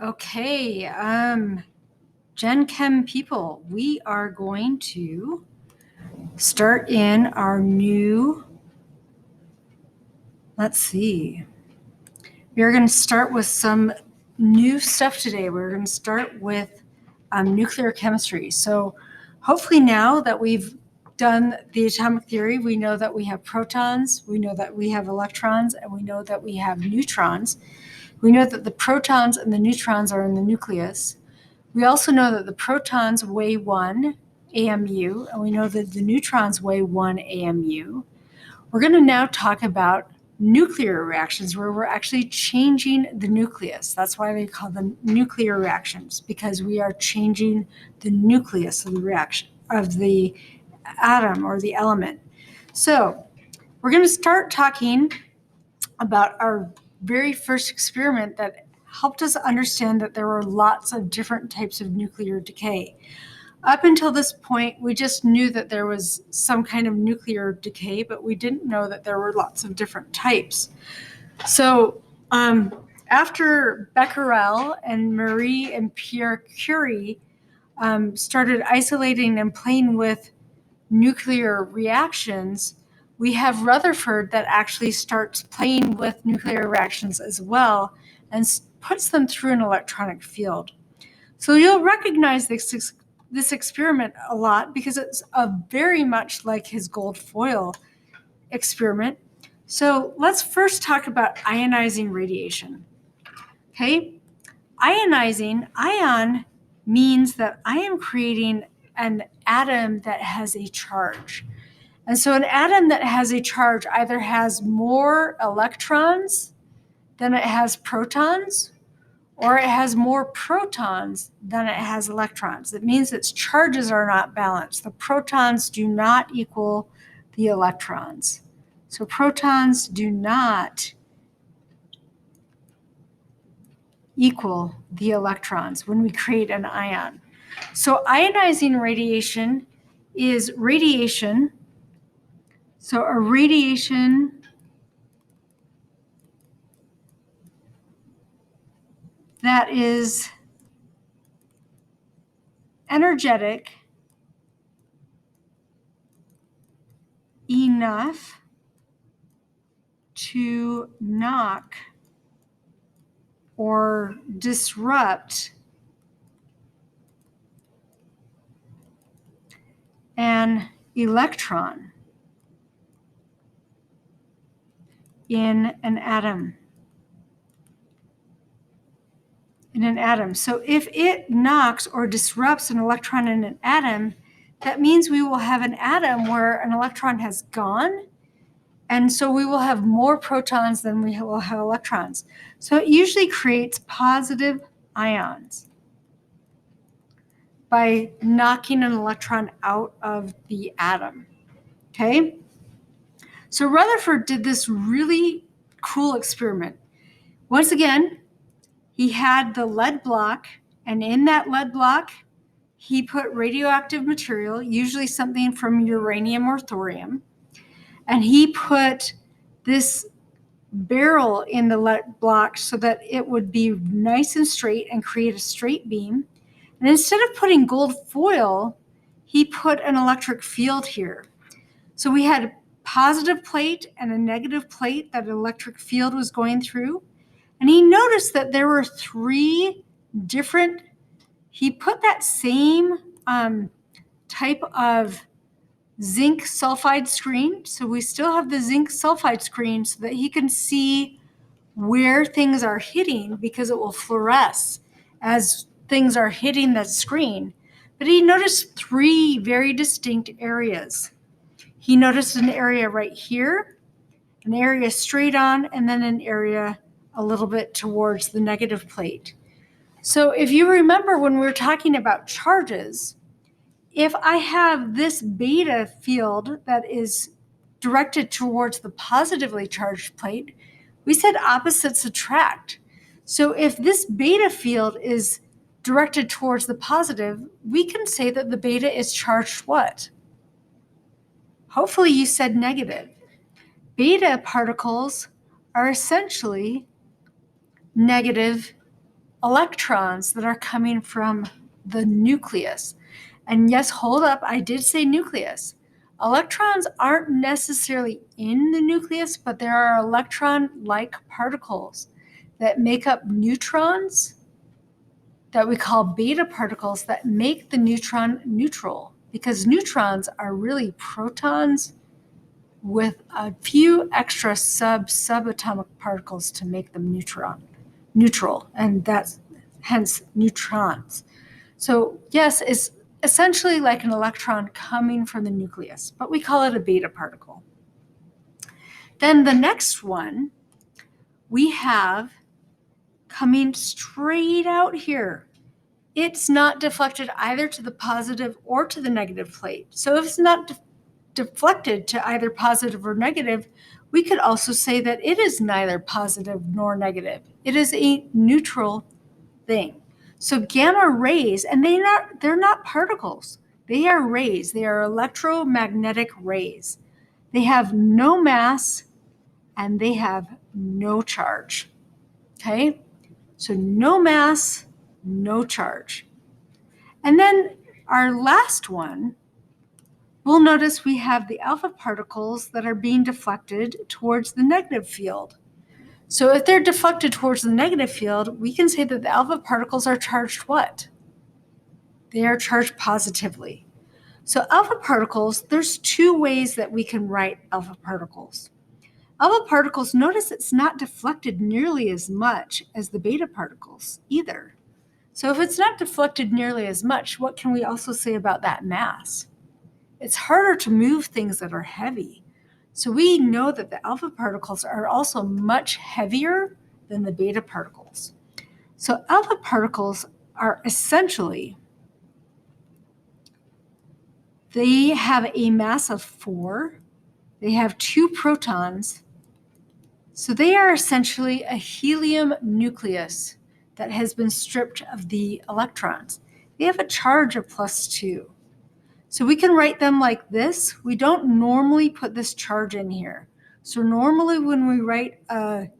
Okay, Gen Chem people, we are going to start in our new, we are going to start with some new stuff today. We're going to start with nuclear chemistry. So hopefully now that we've done the atomic theory, we know that we have protons, we know that we have electrons, and we know that we have neutrons. We know that the protons and the neutrons are in the nucleus. We also know that the protons weigh 1 AMU, and we know that the neutrons weigh 1 AMU. We're going to now talk about nuclear reactions where we're actually changing the nucleus. That's why they call them nuclear reactions, because we are changing the nucleus of the reaction, of the atom or the element. So we're going to start talking about our very first experiment that helped us understand that there were lots of different types of nuclear decay. Up until this point, we just knew that there was some kind of nuclear decay, but we didn't know that there were lots of different types. So after Becquerel and Marie and Pierre Curie started isolating and playing with nuclear reactions, we have Rutherford that actually starts playing with nuclear reactions as well and puts them through an electronic field. So you'll recognize this experiment a lot because it's very much like his gold foil experiment. So let's first talk about ionizing radiation. Okay, ionizing, ion means that I am creating an atom that has a charge. And so an atom that has a charge either has more electrons than it has protons, or it has more protons than it has electrons. It means its charges are not balanced. The protons do not equal the electrons. So protons do not equal the electrons when we create an ion. So ionizing radiation is radiation. So a radiation that is energetic enough to knock or disrupt an electron in an atom. So if it knocks or disrupts an electron in an atom, that means we will have an atom where an electron has gone, and so we will have more protons than we will have electrons. So it usually creates positive ions by knocking an electron out of the atom. Okay? So Rutherford did this really cool experiment. Once again, he had the lead block, and in that lead block, he put radioactive material, usually something from uranium or thorium, and he put this barrel in the lead block so that it would be nice and straight and create a straight beam. And instead of putting gold foil, he put an electric field here. So we had a positive plate and a negative plate that an electric field was going through. And he noticed that there were he put that same type of zinc sulfide screen. So we still have the zinc sulfide screen so that he can see where things are hitting, because it will fluoresce as things are hitting the screen. But he noticed 3 very distinct areas. He noticed an area right here, an area straight on, and then an area a little bit towards the negative plate. So if you remember when we were talking about charges, if I have this beta field that is directed towards the positively charged plate, we said opposites attract. So if this beta field is directed towards the positive, we can say that the beta is charged what? Hopefully you said negative. Beta particles are essentially negative electrons that are coming from the nucleus. And yes, hold up, I did say nucleus. Electrons aren't necessarily in the nucleus, but there are electron-like particles that make up neutrons that we call beta particles that make the neutron neutral, because neutrons are really protons with a few extra subatomic particles to make them neutral, and that's hence neutrons. So yes, it's essentially like an electron coming from the nucleus, but we call it a beta particle. Then the next one we have coming straight out here. It's not deflected either to the positive or to the negative plate. So if it's not deflected to either positive or negative, we could also say that it is neither positive nor negative. It is a neutral thing. So gamma rays, and they're not particles. They are rays. They are electromagnetic rays. They have no mass and they have no charge. Okay? So no mass, no charge. And then our last one, we'll notice we have the alpha particles that are being deflected towards the negative field. So if they're deflected towards the negative field, we can say that the alpha particles are charged what? They are charged positively. So alpha particles, there's two ways that we can write alpha particles. Alpha particles, notice it's not deflected nearly as much as the beta particles either. So if it's not deflected nearly as much, what can we also say about that mass? It's harder to move things that are heavy. So we know that the alpha particles are also much heavier than the beta particles. So alpha particles are essentially, they have a mass of 4. They have 2 protons. So they are essentially a helium nucleus that has been stripped of the electrons. They have a charge of +2. So we can write them like this. We don't normally put this charge in here. So normally when we write an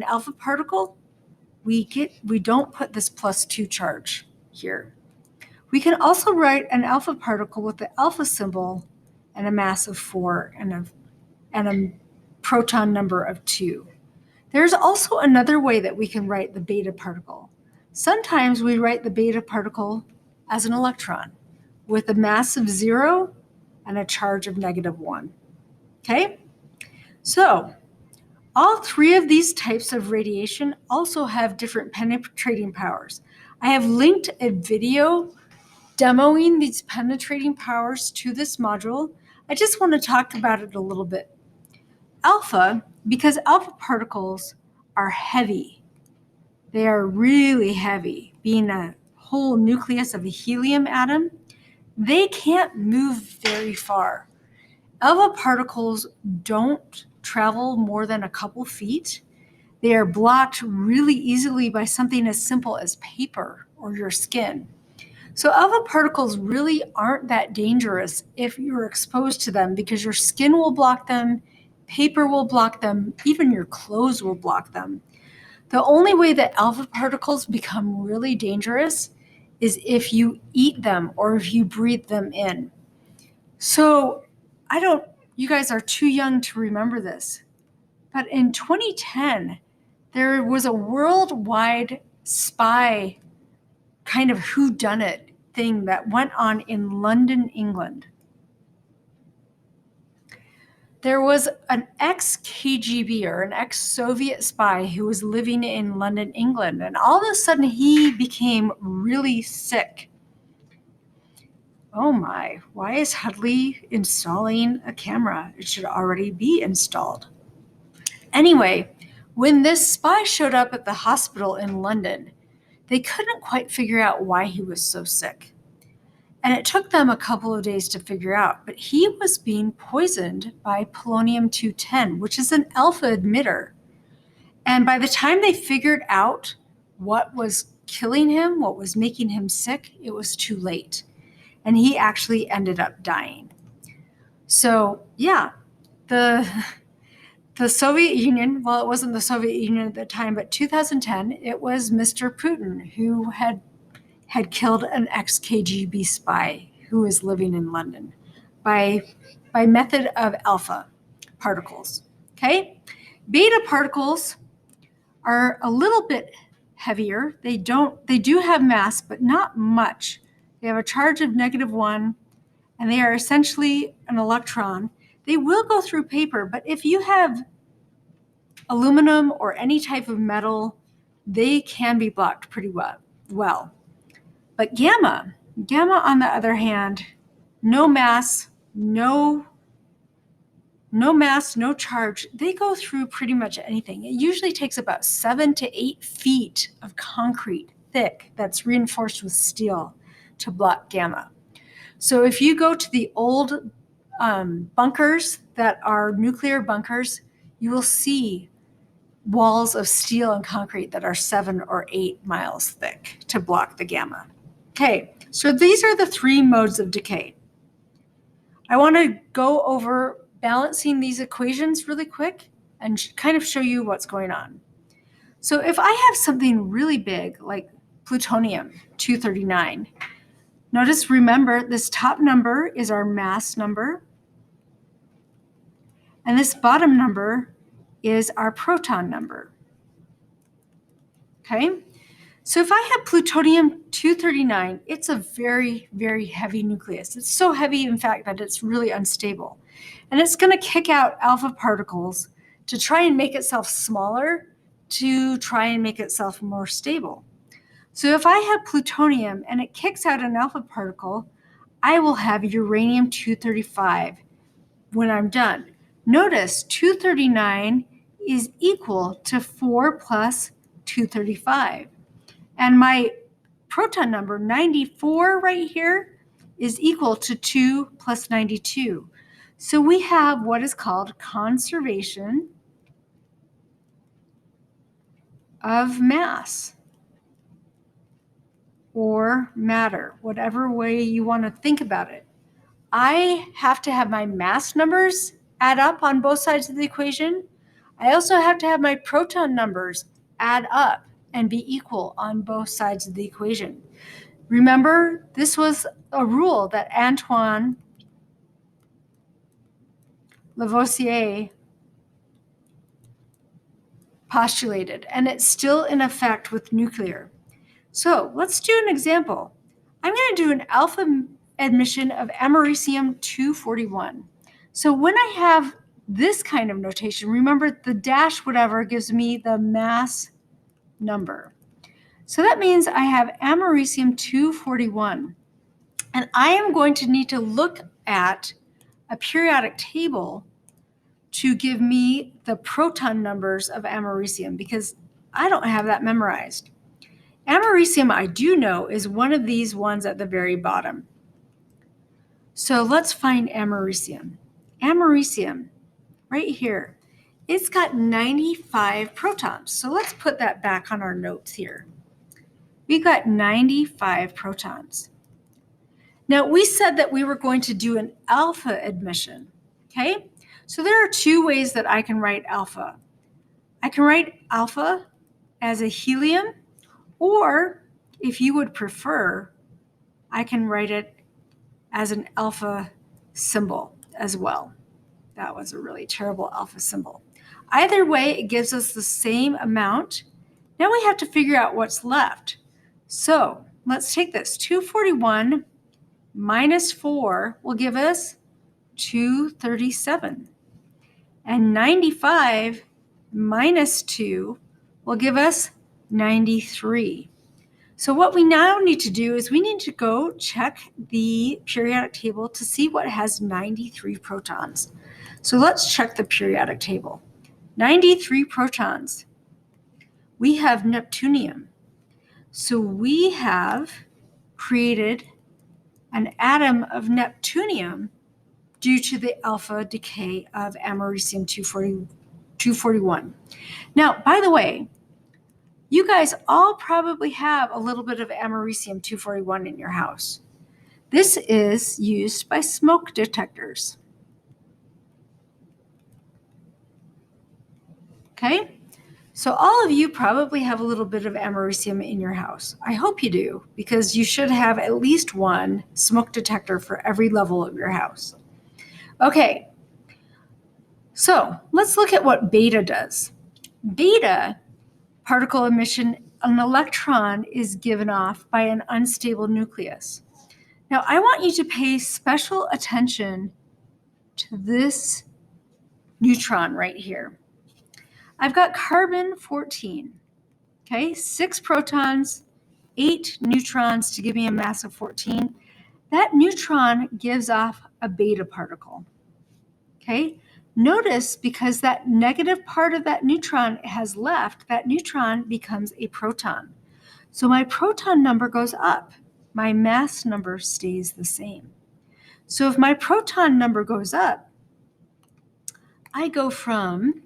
alpha particle, we don't put this +2 charge here. We can also write an alpha particle with the alpha symbol and a mass of 4 and a proton number of 2. There's also another way that we can write the beta particle. Sometimes we write the beta particle as an electron with a mass of 0 and a charge of -1. Okay? So all 3 of these types of radiation also have different penetrating powers. I have linked a video demoing these penetrating powers to this module. I just want to talk about it a little bit. Alpha, because alpha particles are heavy. They are really heavy, being a whole nucleus of a helium atom. They can't move very far. Alpha particles don't travel more than a couple feet. They are blocked really easily by something as simple as paper or your skin. So alpha particles really aren't that dangerous if you're exposed to them, because your skin will block them, paper will block them, even your clothes will block them. The only way that alpha particles become really dangerous is if you eat them or if you breathe them in. So you guys are too young to remember this, but in 2010, there was a worldwide spy kind of whodunit thing that went on in London, England. There was an ex-KGB or an ex-Soviet spy who was living in London, England, and all of a sudden he became really sick. Oh my, why is Hudley installing a camera? It should already be installed. Anyway, when this spy showed up at the hospital in London, they couldn't quite figure out why he was so sick. And it took them a couple of days to figure out, but he was being poisoned by polonium-210, which is an alpha emitter. And by the time they figured out what was killing him, what was making him sick, it was too late. And he actually ended up dying. So yeah, the the Soviet Union, well, it wasn't the Soviet Union at the time, but 2010, it was Mr. Putin who had killed an ex-KGB spy who was living in London by method of alpha particles. Okay? Beta particles are a little bit heavier. They do have mass, but not much. They have a charge of -1, and they are essentially an electron. They will go through paper, but if you have aluminum or any type of metal, they can be blocked pretty well. But gamma on the other hand, no mass, no charge. They go through pretty much anything. It usually takes about 7 to 8 feet of concrete thick that's reinforced with steel to block gamma. So if you go to the old bunkers that are nuclear bunkers, you will see walls of steel and concrete that are 7 or 8 miles thick to block the gamma. Okay, so these are the 3 modes of decay. I want to go over balancing these equations really quick and kind of show you what's going on. So if I have something really big like plutonium-239, remember, this top number is our mass number, and this bottom number is our proton number. Okay? So if I have plutonium-239, it's a very, very heavy nucleus. It's so heavy, in fact, that it's really unstable. And it's going to kick out alpha particles to try and make itself smaller, to try and make itself more stable. So if I have plutonium and it kicks out an alpha particle, I will have uranium-235 when I'm done. Notice 239 is equal to 4 plus 235. And my proton number, 94 right here, is equal to 2 plus 92. So we have what is called conservation of mass or matter, whatever way you want to think about it. I have to have my mass numbers add up on both sides of the equation. I also have to have my proton numbers add up and be equal on both sides of the equation. Remember, this was a rule that Antoine Lavoisier postulated, and it's still in effect with nuclear. So let's do an example. I'm going to do an alpha admission of americium-241. So when I have this kind of notation, remember the dash whatever gives me the mass number. So that means I have americium-241. And I am going to need to look at a periodic table to give me the proton numbers of americium because I don't have that memorized. Americium, I do know, is one of these ones at the very bottom. So let's find americium. Americium, right here, it's got 95 protons. So let's put that back on our notes here. We got 95 protons. Now, we said that we were going to do an alpha admission, okay? So there are 2 ways that I can write alpha. I can write alpha as a helium, or if you would prefer, I can write it as an alpha symbol as well. That was a really terrible alpha symbol. Either way, it gives us the same amount. Now we have to figure out what's left. So let's take this. 241 minus 4 will give us 237. And 95 minus 2 will give us 93. So what we now need to do is we need to go check the periodic table to see what has 93 protons. So let's check the periodic table. 93 protons. We have neptunium. So we have created an atom of neptunium due to the alpha decay of americium-241. Now, by the way, you guys all probably have a little bit of americium-241 in your house. This is used by smoke detectors. Okay? So all of you probably have a little bit of americium in your house. I hope you do, because you should have at least one smoke detector for every level of your house. Okay, so let's look at what beta does. Beta, particle emission, an electron is given off by an unstable nucleus. Now I want you to pay special attention to this neutron right here. I've got carbon 14, okay, 6 protons, 8 neutrons to give me a mass of 14. That neutron gives off a beta particle, okay? Notice, because that negative part of that neutron has left, that neutron becomes a proton. So my proton number goes up. My mass number stays the same. So if my proton number goes up, I go from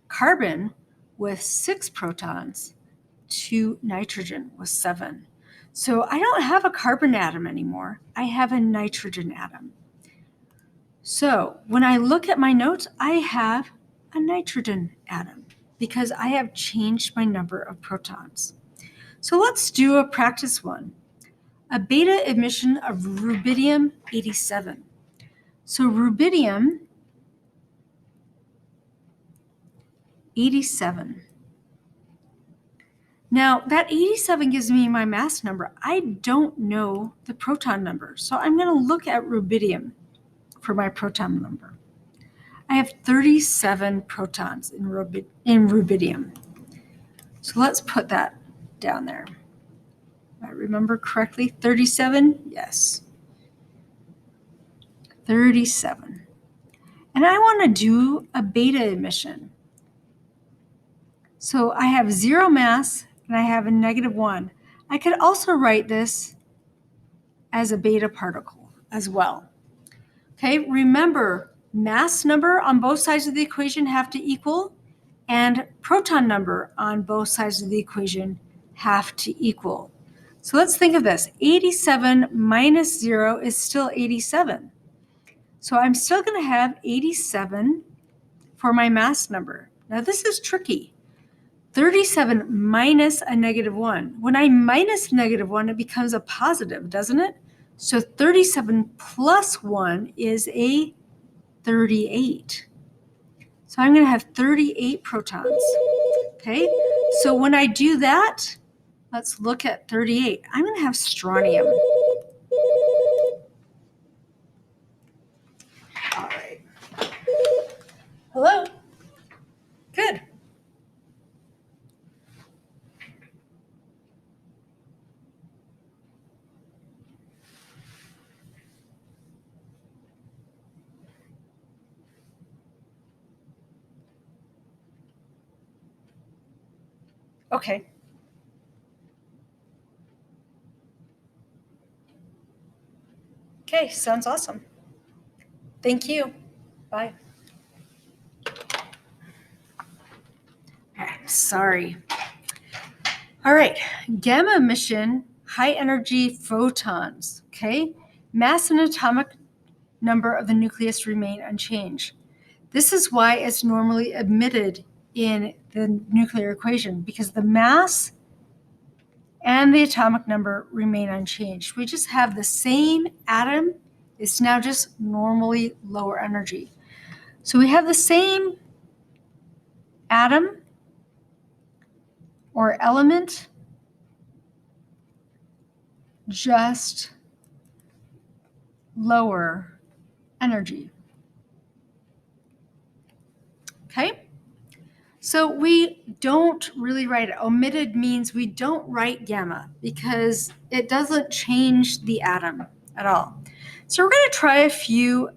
carbon with 6 protons to nitrogen with 7. So I don't have a carbon atom anymore. I have a nitrogen atom. So when I look at my notes, I have a nitrogen atom because I have changed my number of protons. So let's do a practice one. A beta emission of rubidium 87. So rubidium 87. Now that 87 gives me my mass number. I don't know the proton number. So I'm going to look at rubidium for my proton number. I have 37 protons in rubidium. So let's put that down there. I remember correctly, 37? Yes. 37. And I want to do a beta emission. So I have 0 mass and I have a -1. I could also write this as a beta particle as well. Okay, remember, mass number on both sides of the equation have to equal, and proton number on both sides of the equation have to equal. So let's think of this. 87 minus 0 is still 87. So I'm still going to have 87 for my mass number. Now this is tricky. 37 minus a -1. When I minus -1, it becomes a positive, doesn't it? So 37 plus 1 is a 38. So I'm going to have 38 protons. Okay, so when I do that, let's look at 38. I'm going to have strontium. All right. Hello? Good. Okay. Okay, sounds awesome. Thank you. Bye. Sorry. All right, gamma emission, high energy photons, okay? Mass and atomic number of the nucleus remain unchanged. This is why it's normally emitted in the nuclear equation, because the mass and the atomic number remain unchanged. We just have the same atom. It's now just normally lower energy. So we have the same atom or element, just lower energy. Okay? So we don't really write it. Omitted means we don't write gamma because it doesn't change the atom at all. So we're going to try a few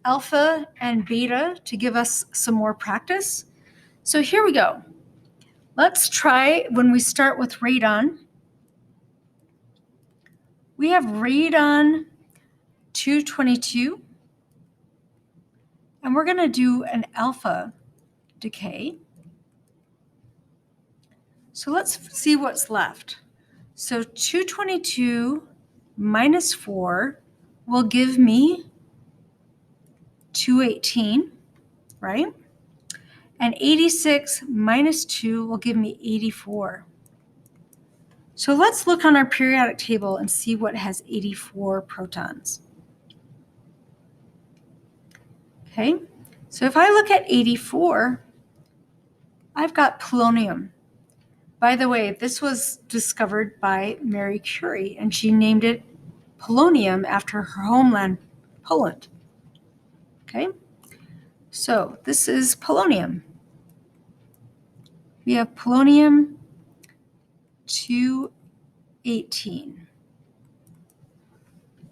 alpha and beta to give us some more practice. So here we go. Let's try when we start with radon. We have radon 222, and we're going to do an alpha decay. So let's see what's left. So 222 minus 4 will give me 218, right? And 86 minus 2 will give me 84. So let's look on our periodic table and see what has 84 protons. Okay, so if I look at 84, I've got polonium. By the way, this was discovered by Marie Curie, and she named it polonium after her homeland, Poland. Okay, so this is polonium. We have polonium 218.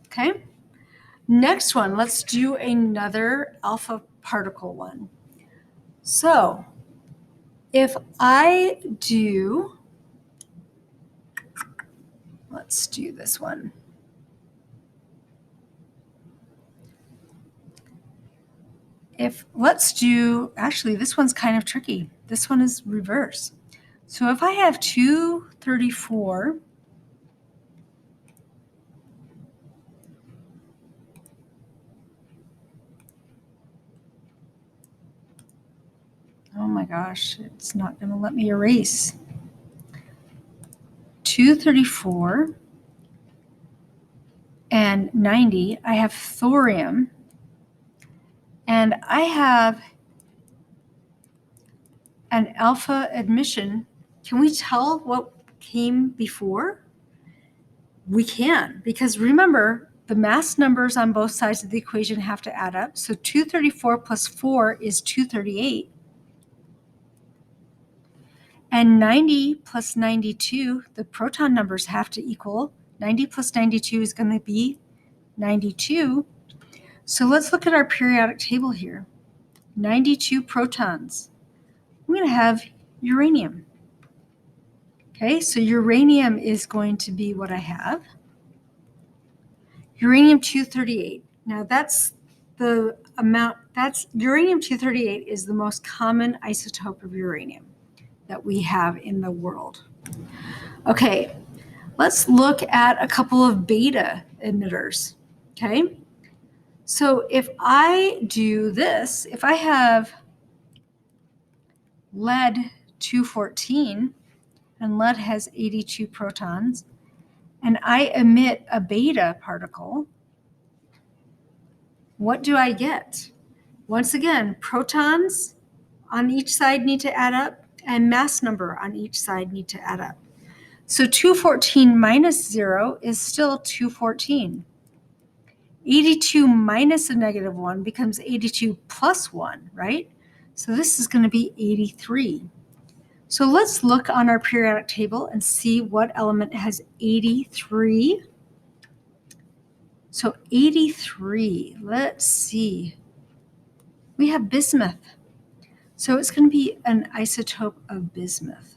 Okay, next one, let's do another alpha particle one. So if I do, let's do this one. Actually, this one's kind of tricky. This one is reverse. So if I have 234, oh my gosh, it's not going to let me erase. 234 and 90, I have thorium, and I have an alpha admission. Can we tell what came before? We can, because remember, the mass numbers on both sides of the equation have to add up. So 234 plus 4 is 238. And 90 plus 92, the proton numbers have to equal. 90 plus 92 is going to be 92. So let's look at our periodic table here. 92 protons. I'm going to have uranium. Okay, so uranium is going to be what I have. Uranium-238. Now that's the amount, uranium-238 is the most common isotope of uranium that we have in the world. Okay, let's look at a couple of beta emitters, okay? So if I do this, if I have lead-214, and lead has 82 protons, and I emit a beta particle, what do I get? Once again, protons on each side need to add up, and mass number on each side need to add up. So 214 minus 0 is still 214. 82 minus a negative 1 becomes 82 plus 1, right? So this is going to be 83. So let's look on our periodic table and see what element has 83. So 83, let's see. We have bismuth. So it's going to be an isotope of bismuth.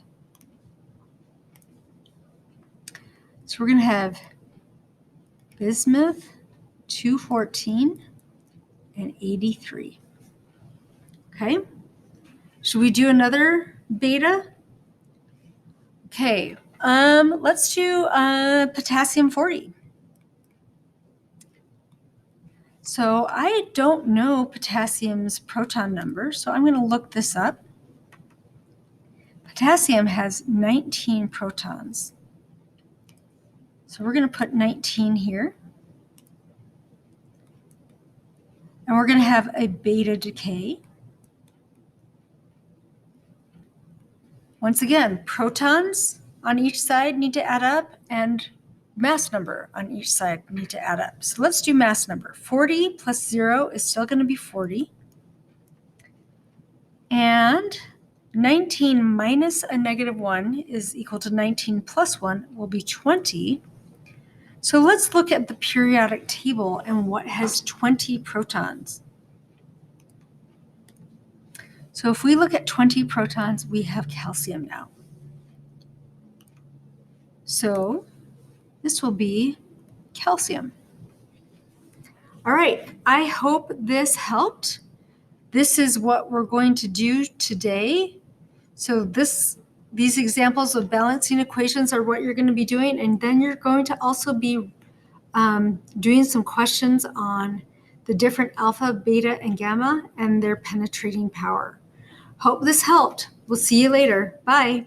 So we're going to have bismuth, 214, and 83. Okay. Should we do another beta? Okay. Let's do potassium 40. So I don't know potassium's proton number, so I'm going to look this up. Potassium has 19 protons. So we're going to put 19 here. And we're going to have a beta decay. Once again, protons on each side need to add up, and mass number on each side need to add up. So let's do mass number. 40 plus 0 is still going to be 40. And 19 minus a negative 1 is equal to 19 plus 1 will be 20. So let's look at the periodic table and what has 20 protons. So if we look at 20 protons, we have calcium now. So this will be calcium. All right, I hope this helped. This is what we're going to do today. So these examples of balancing equations are what you're going to be doing, and then you're going to also be doing some questions on the different alpha, beta, and gamma and their penetrating power. Hope this helped. We'll see you later. Bye.